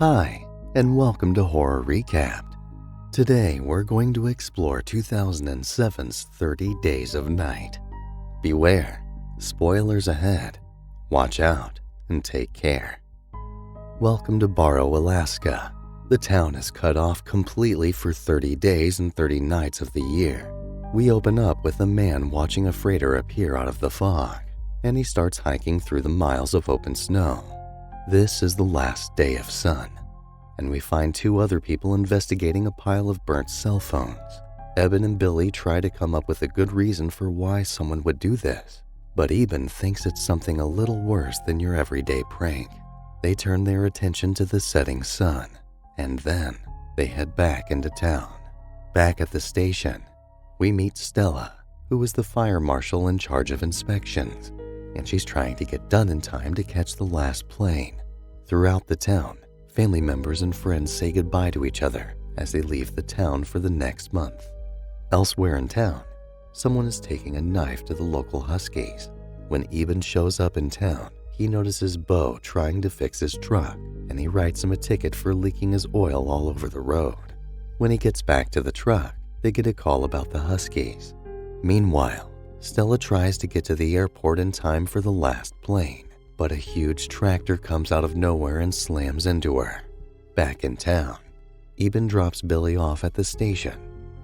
Hi, and welcome to Horror Recapped. Today we're going to explore 2007's 30 Days of Night. Beware, spoilers ahead. Watch out and take care. Welcome to Barrow, Alaska. The town is cut off completely for 30 days and 30 nights of the year. We open up with a man watching a freighter appear out of the fog, and he starts hiking through the miles of open snow. This is the last day of sun, and we find two other people investigating a pile of burnt cell phones. Eben and Billy try to come up with a good reason for why someone would do this, but Eben thinks it's something a little worse than your everyday prank. They turn their attention to the setting sun, and then they head back into town. Back at the station, we meet Stella, who is the fire marshal in charge of inspections, and she's trying to get done in time to catch the last plane. Throughout the town, family members and friends say goodbye to each other as they leave the town for the next month. Elsewhere in town, someone is taking a knife to the local Huskies. When Eben shows up in town, he notices Bo trying to fix his truck, and he writes him a ticket for leaking his oil all over the road. When he gets back to the truck, they get a call about the Huskies. Meanwhile, Stella tries to get to the airport in time for the last plane, but a huge tractor comes out of nowhere and slams into her. Back in town, Eben drops Billy off at the station,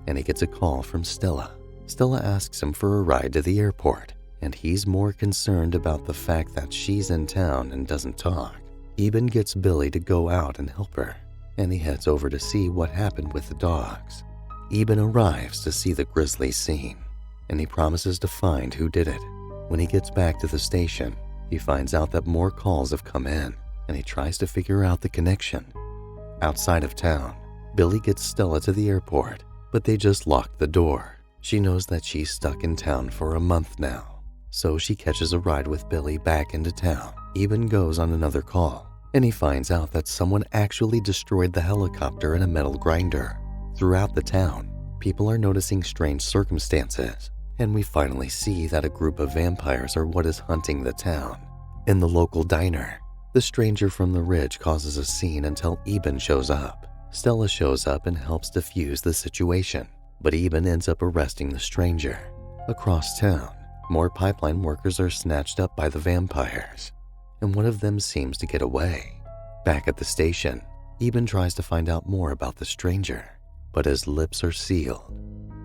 and he gets a call from Stella. Stella asks him for a ride to the airport, and he's more concerned about the fact that she's in town and doesn't talk. Eben gets Billy to go out and help her, and he heads over to see what happened with the dogs. Eben arrives to see the grisly scene, and he promises to find who did it. When he gets back to the station, he finds out that more calls have come in, and he tries to figure out the connection. Outside of town, Billy gets Stella to the airport, but they just locked the door. She knows that she's stuck in town for a month now, so she catches a ride with Billy back into town. Eben goes on another call, and he finds out that someone actually destroyed the helicopter in a metal grinder. Throughout the town, people are noticing strange circumstances, and we finally see that a group of vampires are what is hunting the town. In the local diner, the stranger from the ridge causes a scene until Eben shows up. Stella shows up and helps defuse the situation, but Eben ends up arresting the stranger. Across town, more pipeline workers are snatched up by the vampires, and one of them seems to get away. Back at the station, Eben tries to find out more about the stranger, but his lips are sealed.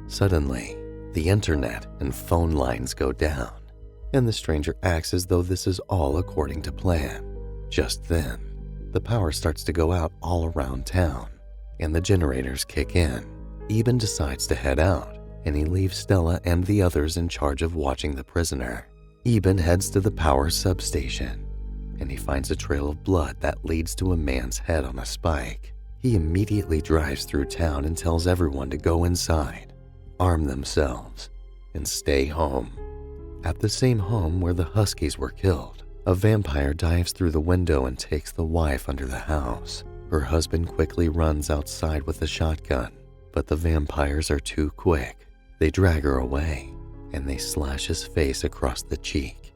Suddenly, the internet and phone lines go down, and the stranger acts as though this is all according to plan. Just then, the power starts to go out all around town, and the generators kick in. Eben decides to head out, and he leaves Stella and the others in charge of watching the prisoner. Eben heads to the power substation, and he finds a trail of blood that leads to a man's head on a spike. He immediately drives through town and tells everyone to go inside, arm themselves, and stay home. At the same home where the Huskies were killed, a vampire dives through the window and takes the wife under the house. Her husband quickly runs outside with a shotgun, but the vampires are too quick. They drag her away, and they slash his face across the cheek.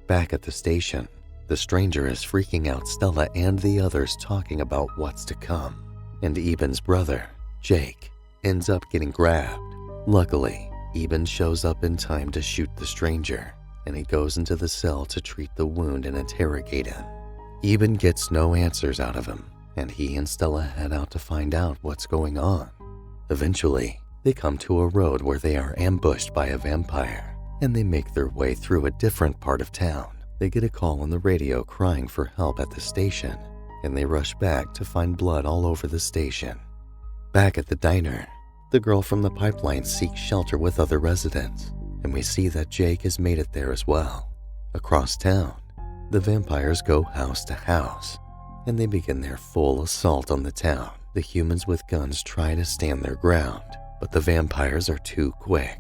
Back at the station, the stranger is freaking out Stella and the others, talking about what's to come. And Eben's brother, Jake, ends up getting grabbed. Luckily, Eben shows up in time to shoot the stranger, and he goes into the cell to treat the wound and interrogate him. Eben gets no answers out of him, and he and Stella head out to find out what's going on. Eventually, they come to a road where they are ambushed by a vampire, and they make their way through a different part of town. They get a call on the radio crying for help at the station, and they rush back to find blood all over the station. Back at the diner, the girl from the pipeline seeks shelter with other residents, and we see that Jake has made it there as well. Across town, the vampires go house to house, and they begin their full assault on the town. The humans with guns try to stand their ground, but the vampires are too quick.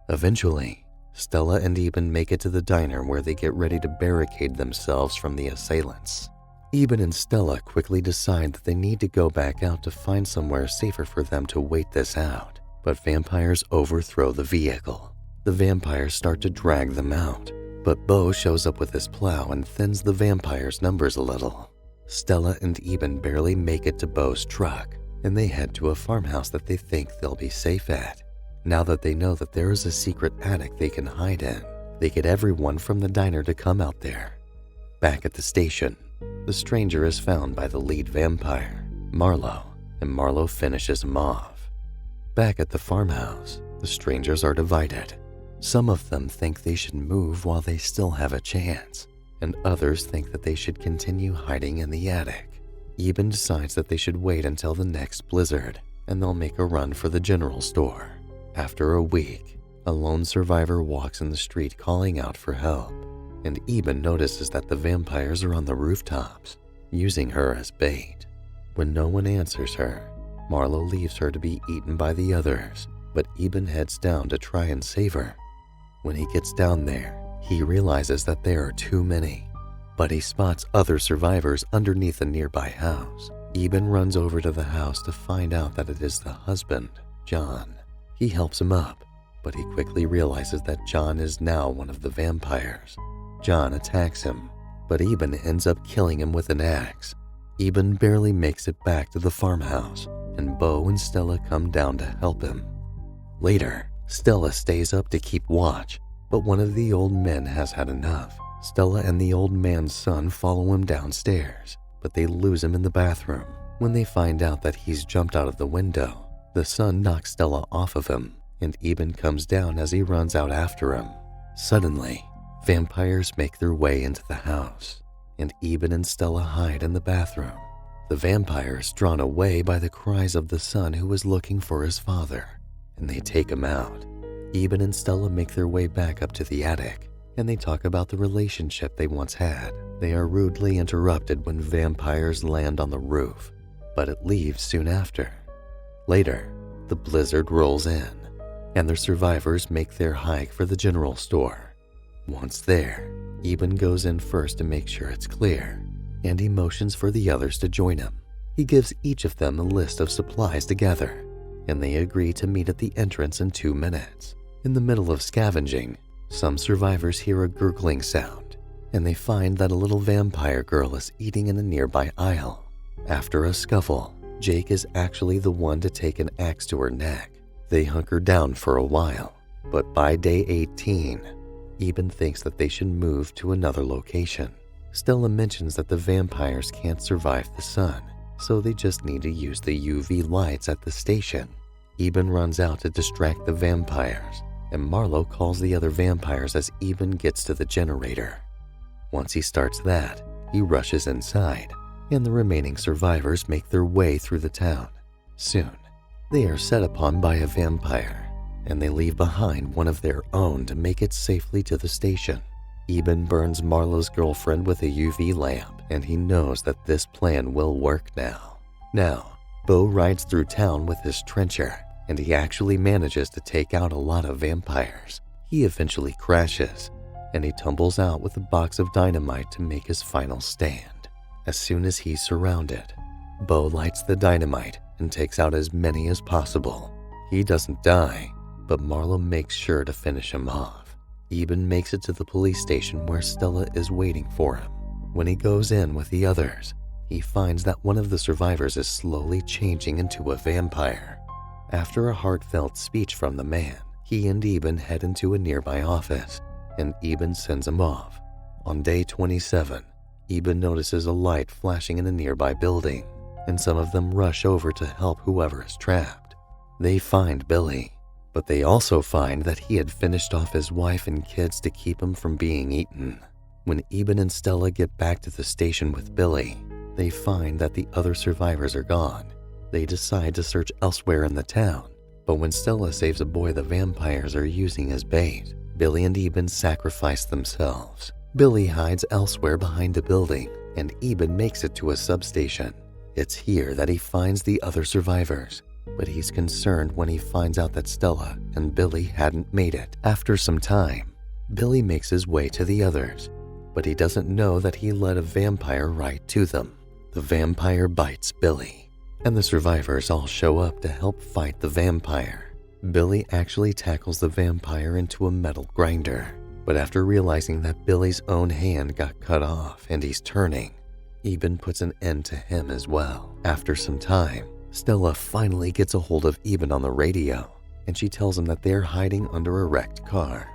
Eventually, Stella and Eben make it to the diner where they get ready to barricade themselves from the assailants. Eben and Stella quickly decide that they need to go back out to find somewhere safer for them to wait this out, but vampires overthrow the vehicle. The vampires start to drag them out, but Bo shows up with his plow and thins the vampires' numbers a little. Stella and Eben barely make it to Beau's truck, and they head to a farmhouse that they think they'll be safe at. Now that they know that there is a secret attic they can hide in, they get everyone from the diner to come out there. Back at the station, the stranger is found by the lead vampire, Marlowe, and Marlowe finishes him off. Back at the farmhouse, the strangers are divided. Some of them think they should move while they still have a chance, and others think that they should continue hiding in the attic. Eben decides that they should wait until the next blizzard, and they'll make a run for the general store. After a week, a lone survivor walks in the street calling out for help, and Eben notices that the vampires are on the rooftops, using her as bait. When no one answers her, Marlowe leaves her to be eaten by the others, but Eben heads down to try and save her. When he gets down there, he realizes that there are too many, but he spots other survivors underneath a nearby house. Eben runs over to the house to find out that it is the husband, John. He helps him up, but he quickly realizes that John is now one of the vampires. John attacks him, but Eben ends up killing him with an axe. Eben barely makes it back to the farmhouse, and Beau and Stella come down to help him. Later, Stella stays up to keep watch, but one of the old men has had enough. Stella and the old man's son follow him downstairs, but they lose him in the bathroom. When they find out that he's jumped out of the window, the son knocks Stella off of him, and Eben comes down as he runs out after him. Suddenly, vampires make their way into the house, and Eben and Stella hide in the bathroom. The vampires drawn away by the cries of the son who is looking for his father, and they take him out. Eben and Stella make their way back up to the attic, and they talk about the relationship they once had. They are rudely interrupted when vampires land on the roof, but it leaves soon after. Later, the blizzard rolls in, and the survivors make their hike for the general store. Once there, Eben goes in first to make sure it's clear, and he motions for the others to join him. He gives each of them a list of supplies to gather, and they agree to meet at the entrance in 2 minutes. In the middle of scavenging, some survivors hear a gurgling sound, and they find that a little vampire girl is eating in a nearby aisle. After a scuffle, Jake is actually the one to take an axe to her neck. They hunker down for a while, but by day 18, Eben thinks that they should move to another location. Stella mentions that the vampires can't survive the sun, so they just need to use the UV lights at the station. Eben runs out to distract the vampires, and Marlowe calls the other vampires as Eben gets to the generator. Once he starts that, he rushes inside, and the remaining survivors make their way through the town. Soon, they are set upon by a vampire, and they leave behind one of their own to make it safely to the station. Eben burns Marlowe's girlfriend with a UV lamp, and he knows that this plan will work now. Now, Beau rides through town with his trencher, and he actually manages to take out a lot of vampires. He eventually crashes, and he tumbles out with a box of dynamite to make his final stand. As soon as he's surrounded, Beau lights the dynamite and takes out as many as possible. He doesn't die, but Marlowe makes sure to finish him off. Eben makes it to the police station where Stella is waiting for him. When he goes in with the others, he finds that one of the survivors is slowly changing into a vampire. After a heartfelt speech from the man, he and Eben head into a nearby office, and Eben sends him off. On day 27, Eben notices a light flashing in a nearby building, and some of them rush over to help whoever is trapped. They find Billy, but they also find that he had finished off his wife and kids to keep him from being eaten. When Eben and Stella get back to the station with Billy, they find that the other survivors are gone. They decide to search elsewhere in the town, but when Stella saves a boy the vampires are using as bait, Billy and Eben sacrifice themselves. Billy hides elsewhere behind a building, and Eben makes it to a substation. It's here that he finds the other survivors, but he's concerned when he finds out that Stella and Billy hadn't made it. After some time, Billy makes his way to the others, but he doesn't know that he led a vampire right to them. The vampire bites Billy, and the survivors all show up to help fight the vampire. Billy actually tackles the vampire into a metal grinder, but after realizing that Billy's own hand got cut off and he's turning, Eben puts an end to him as well. After some time, Stella finally gets a hold of Eben on the radio, and she tells him that they're hiding under a wrecked car.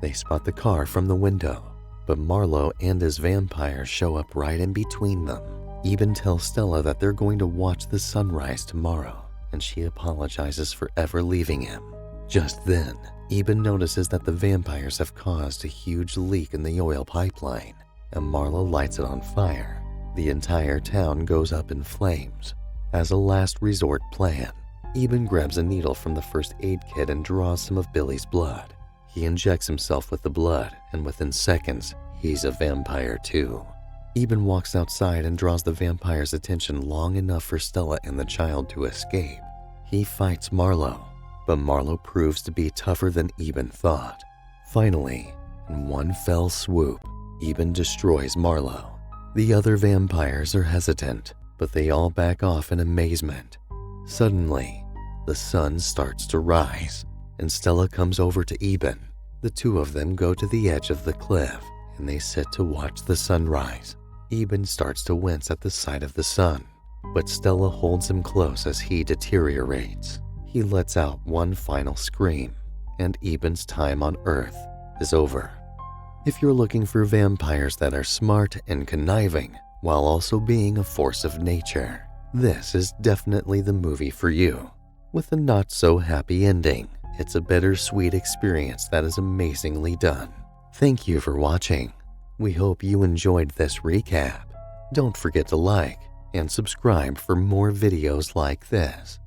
They spot the car from the window, but Marlowe and his vampires show up right in between them. Eben tells Stella that they're going to watch the sunrise tomorrow, and she apologizes for ever leaving him. Just then, Eben notices that the vampires have caused a huge leak in the oil pipeline, and Marlowe lights it on fire. The entire town goes up in flames. As a last resort plan, Eben grabs a needle from the first aid kit and draws some of Billy's blood. He injects himself with the blood, and within seconds, he's a vampire too. Eben walks outside and draws the vampire's attention long enough for Stella and the child to escape. He fights Marlowe, but Marlowe proves to be tougher than Eben thought. Finally, in one fell swoop, Eben destroys Marlowe. The other vampires are hesitant, but they all back off in amazement. Suddenly, the sun starts to rise, and Stella comes over to Eben. The two of them go to the edge of the cliff, and they sit to watch the sunrise. Eben starts to wince at the sight of the sun, but Stella holds him close as he deteriorates. He lets out one final scream, and Eben's time on Earth is over. If you're looking for vampires that are smart and conniving, while also being a force of nature, this is definitely the movie for you. With a not-so-happy ending, it's a bittersweet experience that is amazingly done. Thank you for watching. We hope you enjoyed this recap. Don't forget to like and subscribe for more videos like this.